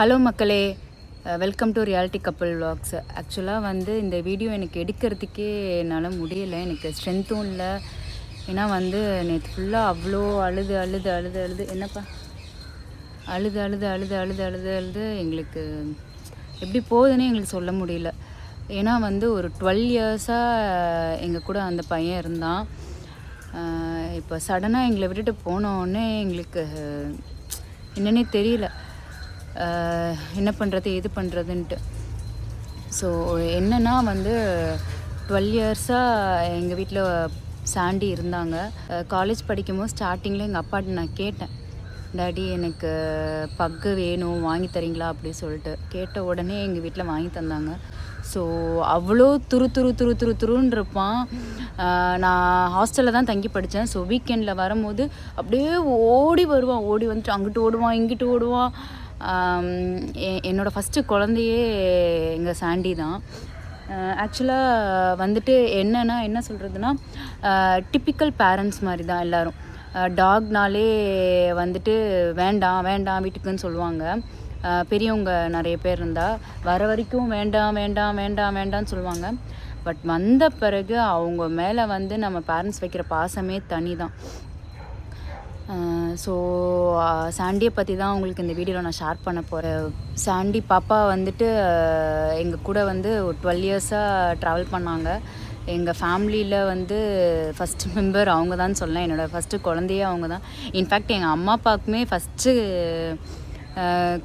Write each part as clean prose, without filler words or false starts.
Hello மக்களே, welcome to reality couple vlogs. ஆக்சுவலாக வந்து இந்த வீடியோ எனக்கு எடுக்கிறதுக்கே என்னால் முடியலை, எனக்கு ஸ்ட்ரென்த்தும் இல்லை. ஏன்னா வந்து நேற்று ஃபுல்லாக அவ்வளோ அழுது அழுது அழுது அழுது என்னப்பா அழுது அழுது அழுது அழுது அழுது அழுது எங்களுக்கு எப்படி போகுதுன்னே எங்களுக்கு சொல்ல முடியல. ஏன்னா வந்து ஒரு 12 இயர்ஸாக எங்கள் கூட அந்த பையன் இருந்தான். இப்போ சடனாக எங்களை விட்டுட்டு போனோடனே எங்களுக்கு என்னன்னே தெரியல, என்ன பண்ணுறது எது பண்ணுறதுன்ட்டு. ஸோ என்னென்னா வந்து 12 இயர்ஸாக எங்கள் வீட்டில் சாண்டி இருந்தாங்க. காலேஜ் படிக்கும்போது ஸ்டார்டிங்கில் எங்கள் அப்பாட்ட நான் கேட்டேன், டாடி எனக்கு பக்கு வேணும் வாங்கி தரீங்களா அப்படி சொல்லிட்டு. கேட்ட உடனே எங்கள் வீட்டில் வாங்கி தந்தாங்க. ஸோ அவ்வளோ துருன்னு இருப்பான். நான் ஹாஸ்டலில் தான் தங்கி படித்தேன். ஸோ வீக்கெண்டில் வரும்போது அப்படியே ஓடி வருவான், ஓடி வந்துட்டு அங்கிட்டு ஓடுவான் இங்கிட்டு ஓடுவான். என்னோடய ஃபஸ்ட்டு குழந்தையே எங்கள் சாண்டி தான். ஆக்சுவலாக வந்துட்டு என்ன சொல்கிறதுனா, டிப்பிக்கல் பேரண்ட்ஸ் மாதிரி தான் எல்லோரும். டாக்னாலே வந்துட்டு வேண்டாம் வேண்டாம் வீட்டுக்குன்னு சொல்லுவாங்க. பெரியவங்க நிறைய பேர் இருந்தால் வர வரைக்கும் வேண்டாம் வேண்டாம் வேண்டாம் வேண்டாம்னு சொல்லுவாங்க. பட் வந்த பிறகு அவங்க மேலே வந்து நம்ம பேரண்ட்ஸ் வைக்கிற பாசமே தனி தான். ஸோ சாண்டியை பற்றி தான் உங்களுக்கு இந்த வீடியோவில் நான் ஷேர் பண்ண போகிறேன். சாண்டி பாப்பா வந்துட்டு எங்கள் கூட வந்து ஒரு 12 இயர்ஸாக ட்ராவல் பண்ணாங்க. எங்கள் ஃபேமிலியில் வந்து ஃபஸ்ட்டு மெம்பர் அவங்க தான் சொல்லலாம். என்னோடய ஃபஸ்ட்டு குழந்தையே அவங்க தான். இன்ஃபேக்ட் எங்கள் அம்மா அப்பாவுக்குமே ஃபஸ்ட்டு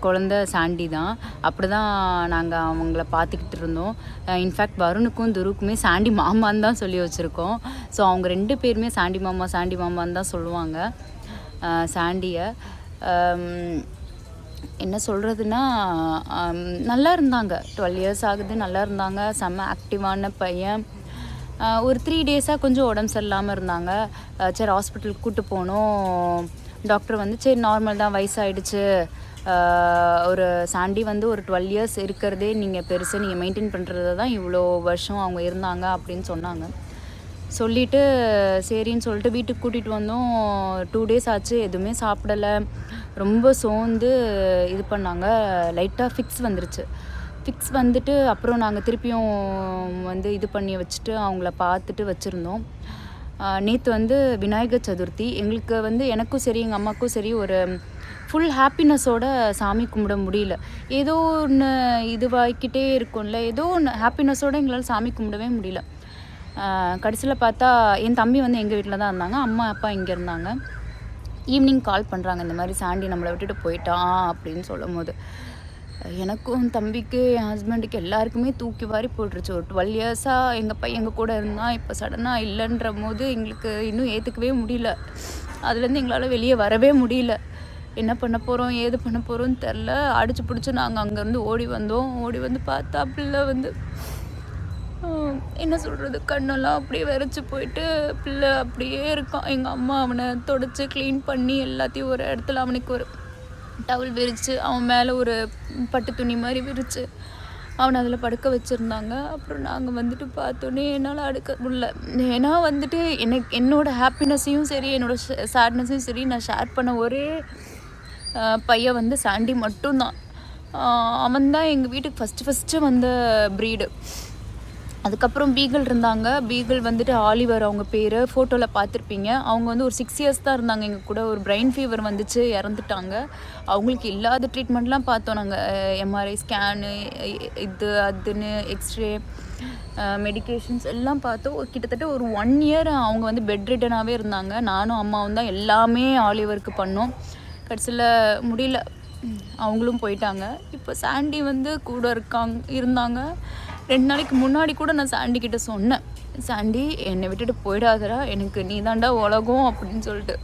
குழந்த சாண்டி தான். அப்படி தான் நாங்கள் அவங்கள பார்த்துக்கிட்டு இருந்தோம். இன்ஃபேக்ட் வருணுக்கும் துருக்குமே சாண்டி மாமான்னு தான் சொல்லி வச்சுருக்கோம். ஸோ அவங்க 2 பேருமே சாண்டி மாமான்னு தான் சொல்லுவாங்க சாண்டியை. என்ன சொல்கிறதுனா, நல்லா இருந்தாங்க. 12 இயர்ஸ் ஆகுது, நல்லா இருந்தாங்க. செம்ம ஆக்டிவான பையன். ஒரு 3 டேஸாக கொஞ்சம் உடம்பு சரியில்லாமல் இருந்தாங்க. சரி ஹாஸ்பிட்டலுக்கு கூப்பிட்டு போனோம். டாக்டர் வந்து சரி நார்மல் தான், வயசாகிடுச்சு, ஒரு சாண்டி வந்து ஒரு 12 இயர்ஸ் இருக்கிறதே நீங்கள் பெருசு, நீங்கள் மெயின்டைன் பண்ணுறது தான் இவ்வளோ வருஷம் அவங்க இருந்தாங்க அப்படின்னு சொன்னாங்க. சொல்லிவிட்டு சரின்னு சொல்லிட்டு வீட்டுக்கு கூட்டிகிட்டு வந்தோம். 2 டேஸ் ஆச்சு, எதுவுமே சாப்பிடலை, ரொம்ப சோர்ந்து இது பண்ணாங்க. லைட்டாக ஃபிக்ஸ் வந்துருச்சு. ஃபிக்ஸ் வந்துட்டு அப்புறம் நாங்கள் திருப்பியும் வந்து இது பண்ணி வச்சுட்டு அவங்கள பார்த்துட்டு வச்சுருந்தோம். நேற்று வந்து விநாயகர் சதுர்த்தி. எங்களுக்கு வந்து எனக்கும் சரி எங்கள் அம்மாவுக்கும் சரி ஒரு ஃபுல் ஹாப்பினஸோட சாமி கும்பிட முடியல. ஏதோ ஒன்று இதுவாகிக்கிட்டே இருக்கும்ல, ஏதோ ஒன்று ஹாப்பினஸோடு எங்களால் சாமி கும்பிடவே முடியல. கடைசியில் பார்த்தா என் தம்பி வந்து எங்கள் வீட்டில் தான் இருந்தாங்க, அம்மா அப்பா இங்கே இருந்தாங்க. ஈவினிங் கால் பண்ணுறாங்க, இந்த மாதிரி சாண்டி நம்மளை விட்டுட்டு போயிட்டான் அப்படின்னு சொல்லும் போது எனக்கும் தம்பிக்கு என் ஹஸ்பண்டுக்கு எல்லாருக்குமே தூக்கி வாரி போட்டுருச்சு. ஒரு 12 இயர்ஸாக எங்கள் பையன் எங்கள் கூட இருந்தால் இப்போ சடனாக இல்லைன்ற போது எங்களுக்கு இன்னும் ஏற்றுக்கவே முடியல. அதுலேருந்து எங்களால் வெளியே வரவே முடியல. என்ன பண்ண போகிறோம் ஏது பண்ண போகிறோன்னு தெரில. அடிச்சு பிடிச்சி நாங்கள் அங்கேருந்து ஓடி வந்தோம். ஓடி வந்து பார்த்தா பிள்ளை வந்து என்ன சொல்கிறது, கண்ணெல்லாம் அப்படியே விரைச்சி போயிட்டு பிள்ளை அப்படியே இருக்கான். எங்கள் அம்மா அவனை தொடச்சி க்ளீன் பண்ணி எல்லாத்தையும் ஒரு இடத்துல அவனுக்கு ஒரு டவல் விரித்து அவன் மேலே ஒரு பட்டு துணி மாதிரி விரித்து அவனை அதில் படுக்க வச்சுருந்தாங்க. அப்புறம் நாங்கள் வந்துட்டு பார்த்தோன்னே என்னால் அடுக்க முடியல. ஏன்னா வந்துட்டு என்னோடய ஹாப்பினஸையும் சரி என்னோடய சேட்னஸையும் சரி நான் ஷேர் பண்ண ஒரே பையன் வந்து சாண்டி மட்டும்தான். அவன்தான் எங்கள் வீட்டுக்கு ஃபஸ்ட்டு வந்த ப்ரீடு. அதுக்கப்புறம் பீகிள் இருந்தாங்க. பீகிள் வந்துட்டு ஆலிவர் அவங்க பேர், ஃபோட்டோவில் பார்த்துருப்பீங்க. அவங்க வந்து ஒரு 6 இயர்ஸ் தான் இருந்தாங்க எங்கள் கூட. ஒரு பிரெயின் ஃபீவர் வந்துச்சு, இறந்துட்டாங்க. அவங்களுக்கு இல்லாத ட்ரீட்மெண்ட்லாம் பார்த்தோம் நாங்கள். எம்ஆர்ஐ ஸ்கேனு இது அதுன்னு எக்ஸ்ரே மெடிக்கேஷன்ஸ் எல்லாம் பார்த்தோம். கிட்டத்தட்ட ஒரு 1 இயர் அவங்க வந்து பெட் ரிட்டனாகவே இருந்தாங்க. நானும் அம்மாவும் தான் எல்லாமே ஆலிவருக்கு பண்ணோம். கடைசியில் முடியல, அவங்களும் போயிட்டாங்க. இப்போ சாண்டி வந்து கூட இருந்தாங்க. 2 நாளைக்கு முன்னாடி கூட நான் சாண்டி கிட்ட சொன்னேன், சாண்டி என்னை விட்டுட்டு போயிடாதடா, எனக்கு நீ தாண்டா உலகம் அப்படின்னு சொல்லிட்டு.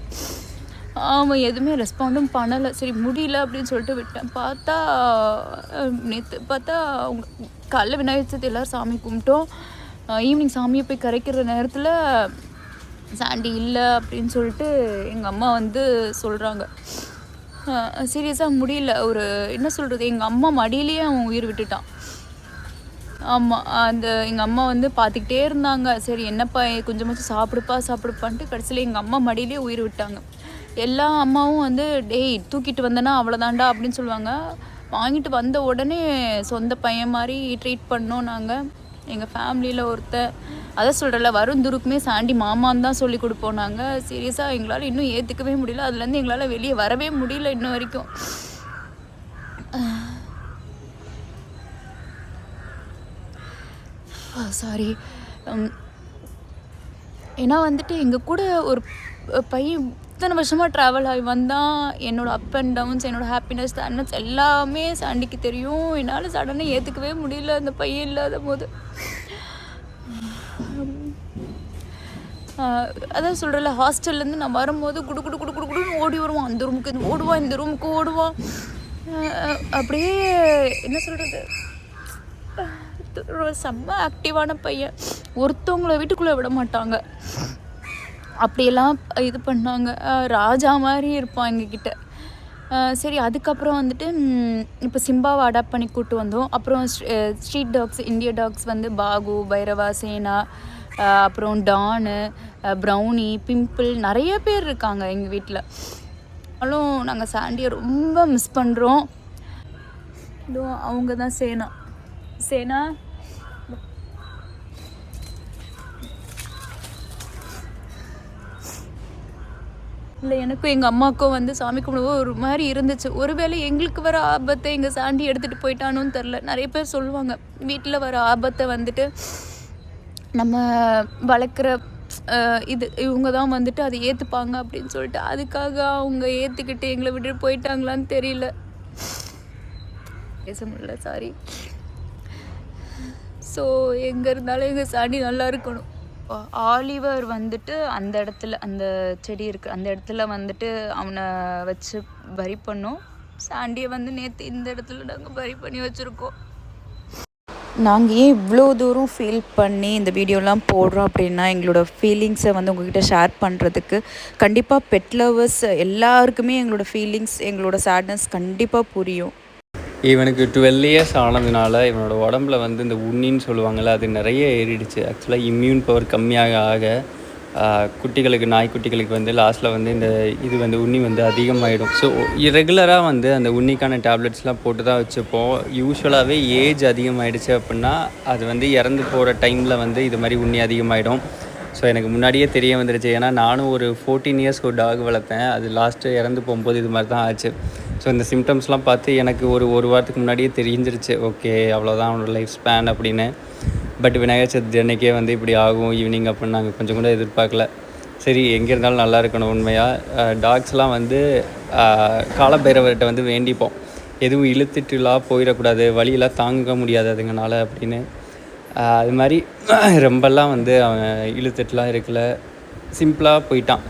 அவன் எதுவுமே ரெஸ்பாண்டும் பண்ணலை. சரி முடியல அப்படின்னு சொல்லிட்டு விட்டேன். பார்த்தா நேற்று பார்த்தா அவங்க காலைல விநாயகர் சதுர்த்தி எல்லோரும் சாமி கும்பிட்டோம். ஈவினிங் சாமியை போய் கரைக்கிற நேரத்தில் சாண்டி இல்லை அப்படின்னு சொல்லிட்டு எங்கள் அம்மா வந்து சொல்கிறாங்க. சீரியஸாக முடியல. ஒரு என்ன சொல்கிறது, எங்கள் அம்மா மடியிலேயே அவன் உயிர் விட்டுட்டான். ஆமாம், எங்கள் அம்மா வந்து பார்த்துக்கிட்டே இருந்தாங்க. சரி என்னப்பா கொஞ்சமாச்சும் சாப்பிடுப்பான்ட்டு கடைசியில் எங்கள் அம்மா மடியிலே உயிர் விட்டாங்க. எல்லா அம்மாவும் வந்து டேய் தூக்கிட்டு வந்தேன்னா அவ்வளோதாண்டா அப்படின்னு சொல்லுவாங்க. வாங்கிட்டு வந்த உடனே சொந்த பையன் மாதிரி ட்ரீட் பண்ணோம் நாங்கள். எங்கள் ஃபேமிலியில் ஒருத்தர் அதான் சொல்கிறல வருந்துருக்குமே சாண்டி மாமான்னு தான் சொல்லி கொடுப்போம் நாங்கள். சீரியஸாக எங்களால் இன்னும் ஏற்றுக்கவே முடியல. அதுலேருந்து எங்களால் வெளியே வரவே முடியல இன்ன வரைக்கும். சாரி. ஏன்னா வந்துட்டு எங்கள் கூட ஒரு பையன் இத்தனை வருஷமாக ட்ராவல் ஆகி வந்தான். என்னோடய அப் அண்ட் டவுன்ஸ், என்னோடய ஹாப்பினஸ், தன்னஸ் எல்லாமே சாண்டிக்கு தெரியும். என்னால் சடனாக ஏற்றுக்கவே முடியல அந்த பையன் இல்லாத போது. அதான் சொல்கிறல, ஹாஸ்டல்லேருந்து நான் வரும்போது குடு குடு குடு குடு குடுன்னு ஓடி வருவான். அந்த ரூமுக்கு ஓடுவான், இந்த ரூமுக்கு ஓடுவான். அப்படியே என்ன சொல்கிறது, செம்ம ஆக்டிவான பையன். ஒருத்தவங்கள வீட்டுக்குள்ளே விட மாட்டாங்க. அப்படியெல்லாம் இது பண்ணாங்க. ராஜா மாதிரி இருப்பான் எங்ககிட்ட. சரி, அதுக்கப்புறம் வந்துட்டு இப்போ சிம்பாவை அடாப்ட் பண்ணி கூப்பிட்டு வந்தோம். அப்புறம் ஸ்ட்ரீட் டாக்ஸ், இந்திய டாக்ஸ் வந்து பாகு, பைரவா, சேனா, அப்புறம் டானு, ப்ரௌனி, பிம்பிள், நிறைய பேர் இருக்காங்க எங்கள் வீட்டில். ஆனாலும் நாங்கள் சாண்டியை ரொம்ப மிஸ் பண்ணுறோம். இதுவும் அவங்க தான் சேனா. இல்லை, எனக்கும் எங்கள் அம்மாவுக்கும் வந்து சாமி கும்பிடுவோம் ஒரு மாதிரி இருந்துச்சு. ஒருவேளை எங்களுக்கு வர ஆபத்தை எங்கள் சாண்டி எடுத்துகிட்டு போயிட்டானோன்னு தெரில. நிறைய பேர் சொல்லுவாங்க வீட்டில் வர ஆபத்தை வந்துட்டு நம்ம வளர்க்குற இவங்க தான் வந்துட்டு அதை ஏற்றுப்பாங்க அப்படின்னு சொல்லிட்டு, அதுக்காக அவங்க ஏற்றுக்கிட்டு எங்களை விட்டுட்டு போயிட்டாங்களான்னு தெரியல. பேச முடியல, சாரி. ஸோ எங்கே இருந்தாலும் எங்கள் சாண்டி நல்லா இருக்கணும். ஆலிவர் வந்துட்டு அந்த இடத்துல, அந்த செடி இருக்குது அந்த இடத்துல வந்துட்டு அவனை வச்சு பரி பண்ணோம். சாண்டியை வந்து நேற்று இந்த இடத்துல நாங்கள் பரி பண்ணி வச்சுருக்கோம். நாங்கள் ஏன் இவ்வளோ தூரம் ஃபீல் பண்ணி இந்த வீடியோலாம் போடுறோம் அப்படின்னா, எங்களோட ஃபீலிங்ஸை வந்து உங்கள்கிட்ட ஷேர் பண்ணுறதுக்கு. கண்டிப்பாக பெட் லவர்ஸ் எல்லாருக்குமே எங்களோட ஃபீலிங்ஸ், எங்களோட சேட்னஸ் கண்டிப்பாக புரியும். இவனுக்கு 12 இயர்ஸ் ஆனதுனால இவனோட உடம்புல வந்து இந்த உண்ணின்னு சொல்லுவாங்கள்ல, அது நிறைய ஏறிடுச்சு. ஆக்சுவலாக இம்யூன் பவர் கம்மியாக ஆக குட்டிகளுக்கு, நாய்க்குட்டிகளுக்கு வந்து லாஸ்ட்டில் வந்து இந்த இது வந்து உண்ணி வந்து அதிகமாகிடும். ஸோ ரெகுலராக வந்து அந்த உண்ணிக்கான டேப்லெட்ஸ்லாம் போட்டு தான் வச்சுப்போம். யூஸ்வலாகவே ஏஜ் அதிகமாகிடுச்சு அப்படின்னா அது வந்து இறந்து போகிற டைமில் வந்து இது மாதிரி உண்ணி அதிகமாகிடும். ஸோ எனக்கு முன்னாடியே தெரிய வந்துடுச்சு. ஏன்னா நானும் ஒரு 14 இயர்ஸ்க்கு ஒரு டாக் வளர்த்தேன். அது லாஸ்ட்டு இறந்து போகும்போது இது மாதிரி தான் ஆச்சு. ஸோ இந்த சிம்டம்ஸ்லாம் பார்த்து எனக்கு ஒரு வாரத்துக்கு முன்னாடியே தெரிஞ்சிருச்சு, ஓகே அவ்வளோதான் அவனோட லைஃப் ஸ்பேன் அப்படின்னு. பட் விநாயகர் சதுர்த்தி அன்றைக்கே வந்து இப்படி ஆகும் ஈவினிங் அப்படின்னு நாங்கள் கொஞ்சம் கூட எதிர்பார்க்கல. சரி, எங்கே இருந்தாலும் நல்லா இருக்கணும். உண்மையாக டாக்ஸ்லாம் வந்து காலபைரவர்கிட்ட வந்து வேண்டிப்போம், எதுவும் இழுத்துட்டுலாம் போயிடக்கூடாது, வழியெல்லாம் தாங்க முடியாது அதுங்கனால அப்படின்னு. அது மாதிரி ரொம்பலாம் வந்து அவன் இழுத்துட்டுலாம் இருக்கல, சிம்பிளாக போயிட்டான்.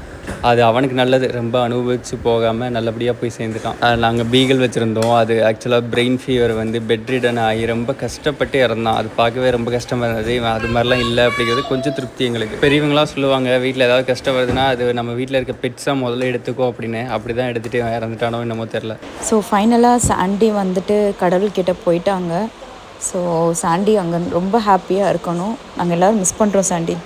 அது அவனுக்கு நல்லது, ரொம்ப அனுபவித்து போகாமல் நல்லபடியாக போய் சேர்ந்துட்டான். நாங்கள் பீகல் வச்சுருந்தோம். அது ஆக்சுவலாக பிரெயின் ஃபீவர் வந்து பெட் ரிடன் ஆகி ரொம்ப கஷ்டப்பட்டு இறந்தான். அது பார்க்கவே ரொம்ப கஷ்டமாக இருந்தது. அது மாதிரிலாம் இல்லை அப்படிங்கிறது கொஞ்சம் திருப்தி எங்களுக்கு. பெரியவங்களாம் சொல்லுவாங்க, வீட்டில் ஏதாவது கஷ்டம் வருதுன்னா அது நம்ம வீட்டில் இருக்க பெட்ஸாக முதல்ல எடுத்துக்கோ அப்படின்னு. அப்படி தான் எடுத்துகிட்டு இறந்துட்டானோ என்னமோ தெரில. ஸோ ஃபைனலாக சாண்டி வந்துட்டு கடவுள்கிட்ட போயிட்டாங்க. ஸோ சாண்டி அங்கே ரொம்ப ஹாப்பியாக இருக்கணும். நாங்கள் எல்லோரும் மிஸ் பண்ணுறோம் சாண்டி.